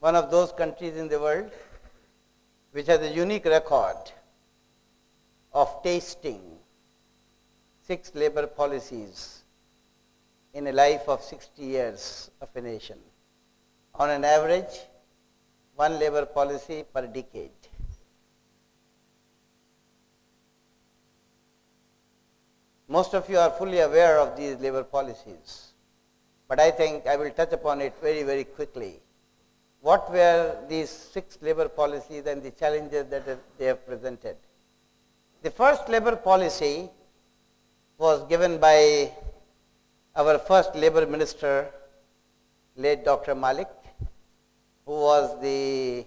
one of those countries in the world which has a unique record of tasting 6 labor policies in a life of 60 years of a nation. On an average, 1 labor policy per decade. Most of you are fully aware of these labor policies, but I think I will touch upon it very, very quickly. What were these 6 labor policies and the challenges that they have presented? The first labor policy was given by our first labor minister, late Dr. Malik, who was the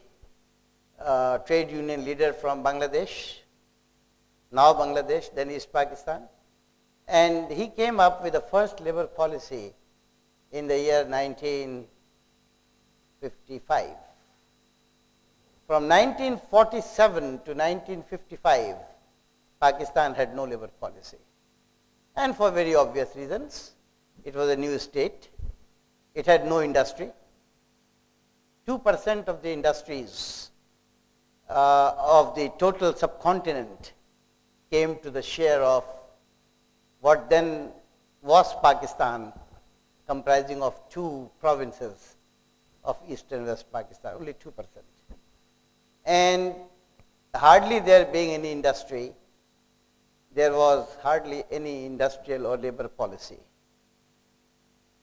trade union leader from Bangladesh, now Bangladesh, then East Pakistan. And he came up with the first labor policy in the year 1955. From 1947 to 1955, Pakistan had no labor policy. And for very obvious reasons. It was a new state. It had no industry. 2% of the industries of the total subcontinent came to the share of what then was Pakistan, comprising of 2 provinces of East and West Pakistan, only 2%. And hardly there being any industry, there was hardly any industrial or labor policy.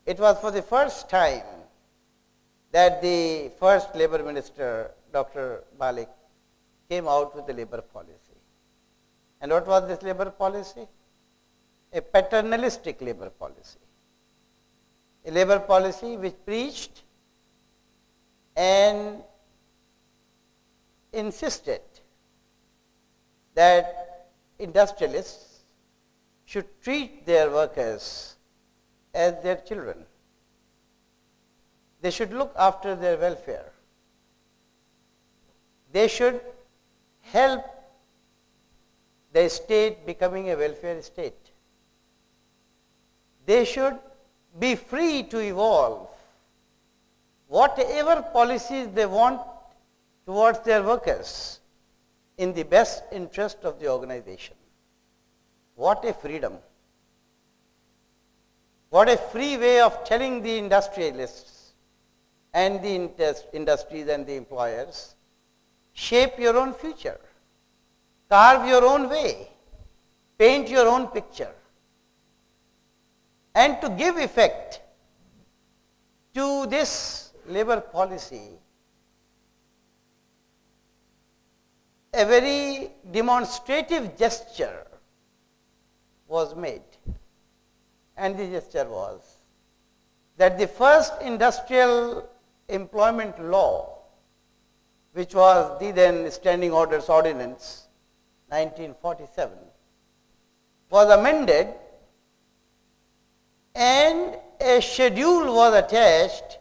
It was for the first time that the first labor minister, Dr. Malik, came out with a labor policy. And what was this labor policy? A paternalistic labor policy. A labor policy which preached and insisted that industrialists should treat their workers as their children. They should look after their welfare. They should help the state becoming a welfare state. They should be free to evolve whatever policies they want towards their workers in the best interest of the organization. What a freedom. What a free way of telling the industrialists and the industries and the employers, shape your own future, carve your own way, paint your own picture. And to give effect to this labor policy, a very demonstrative gesture was made. And the gesture was that the first industrial employment law, which was the then Standing Orders Ordinance 1947, was amended and a schedule was attached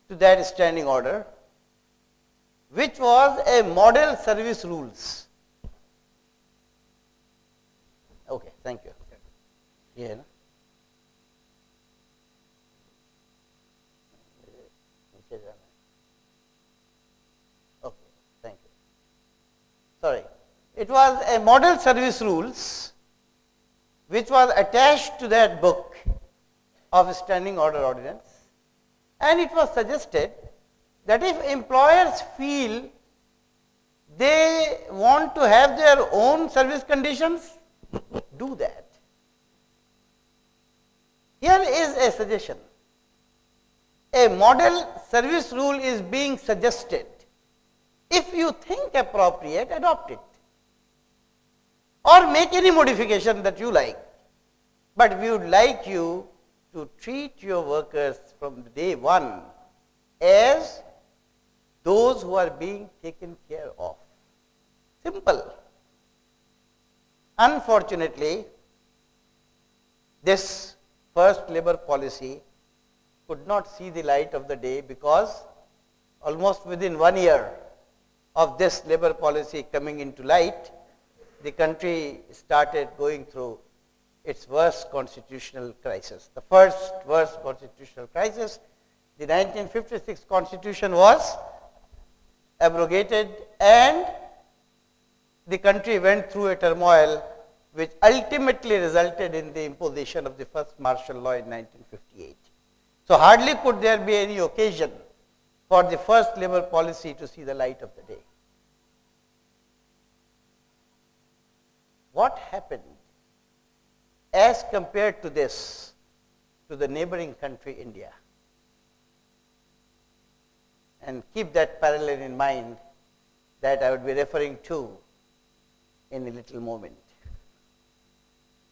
to that standing order, which was a model service rules. Okay, thank you. Yeah. Okay, thank you. Sorry. It was a model service rules which was attached to that book of Standing Order Ordinance, and it was suggested that if employers feel they want to have their own service conditions, do that. Here is a suggestion. A model service rule is being suggested. If you think appropriate, adopt it. Or make any modification that you like. But we would like you to treat your workers from day one as those who are being taken care of. Simple. Unfortunately, this first labor policy could not see the light of the day because almost within 1 year of this labor policy coming into light, the country started going through its worst constitutional crisis. The first worst constitutional crisis The 1956 constitution was abrogated and the country went through a turmoil which ultimately resulted in the imposition of the first martial law in 1958. So hardly could there be any occasion for the first labor policy to see the light of the day. What happened as compared to this to the neighboring country India? And keep that parallel in mind that I would be referring to in a little moment.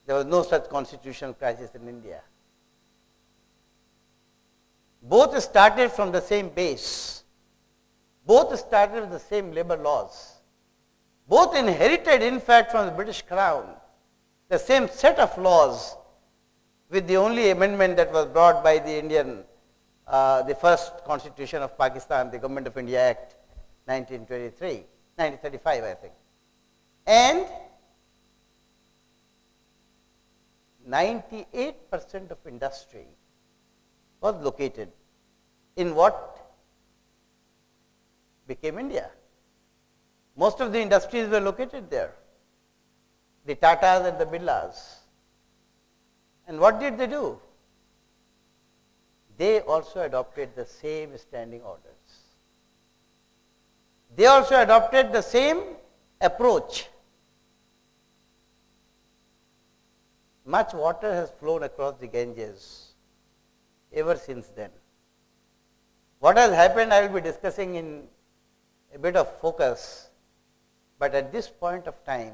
There was no such constitutional crisis in India. Both started from the same base. Both started with the same labor laws. Both inherited, in fact, from the British Crown, the same set of laws, with the only amendment that was brought by the first Constitution of Pakistan, the Government of India Act 1935, I think. And 98% of industry was located in what became India. Most of the industries were located there, the Tatas and the Birlas. And what did they do? They also adopted the same standing orders. They also adopted the same approach. Much water has flown across the Ganges ever since then. What has happened, I will be discussing in a bit of focus, but at this point of time,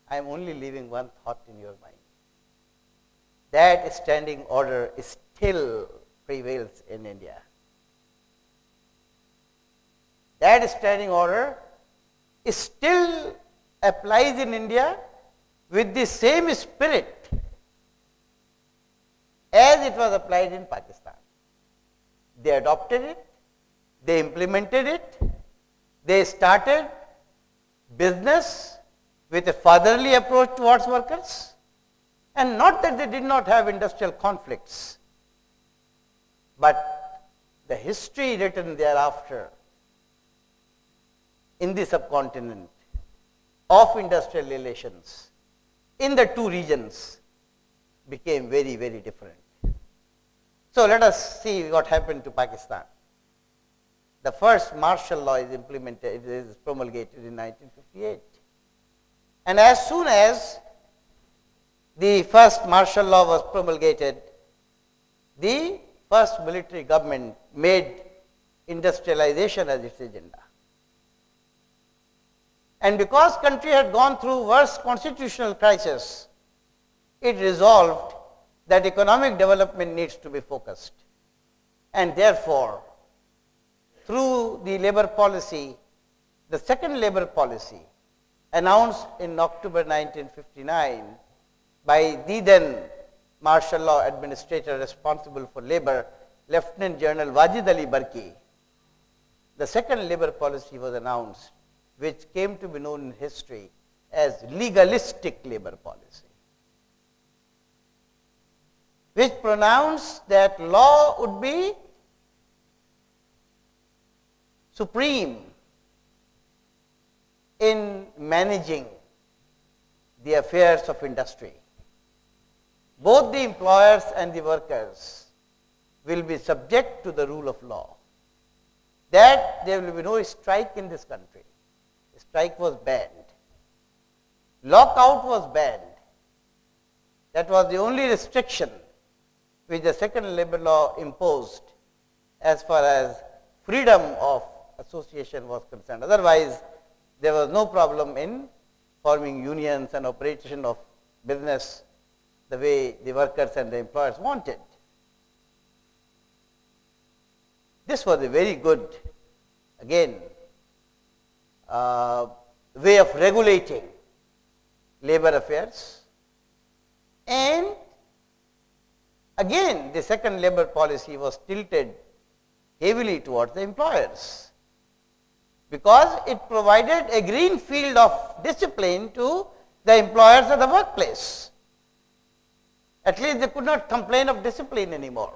I am only leaving one thought in your mind. That standing order still prevails in India. That standing order still applies in India with the same spirit as it was applied in Pakistan. They adopted it, they implemented it, they started business with a fatherly approach towards workers, and not that they did not have industrial conflicts, but the history written thereafter in the subcontinent of industrial relations in the two regions became very, very different. So let us see what happened to Pakistan. The first martial law is implemented, it is promulgated in 1958. And as soon as the first martial law was promulgated, the first military government made industrialization as its agenda. And because country had gone through worse constitutional crisis, it resolved that economic development needs to be focused. And therefore, through the labor policy, the second labor policy announced in October 1959 by the then martial law administrator responsible for labor, Lieutenant General Wajid Ali Barki, the second labor policy was announced, which came to be known in history as legalistic labor policy, which pronounced that law would be supreme in managing the affairs of industry. Both the employers and the workers will be subject to the rule of law. That there will be no strike in this country. Strike was banned. Lockout was banned. That was the only restriction which the second labor law imposed as far as freedom of association was concerned. Otherwise, there was no problem in forming unions and operation of business the way the workers and the employers wanted. This was a very good, again, way of regulating labor affairs. And again, the second labor policy was tilted heavily towards the employers, because it provided a green field of discipline to the employers at the workplace. At least they could not complain of discipline anymore.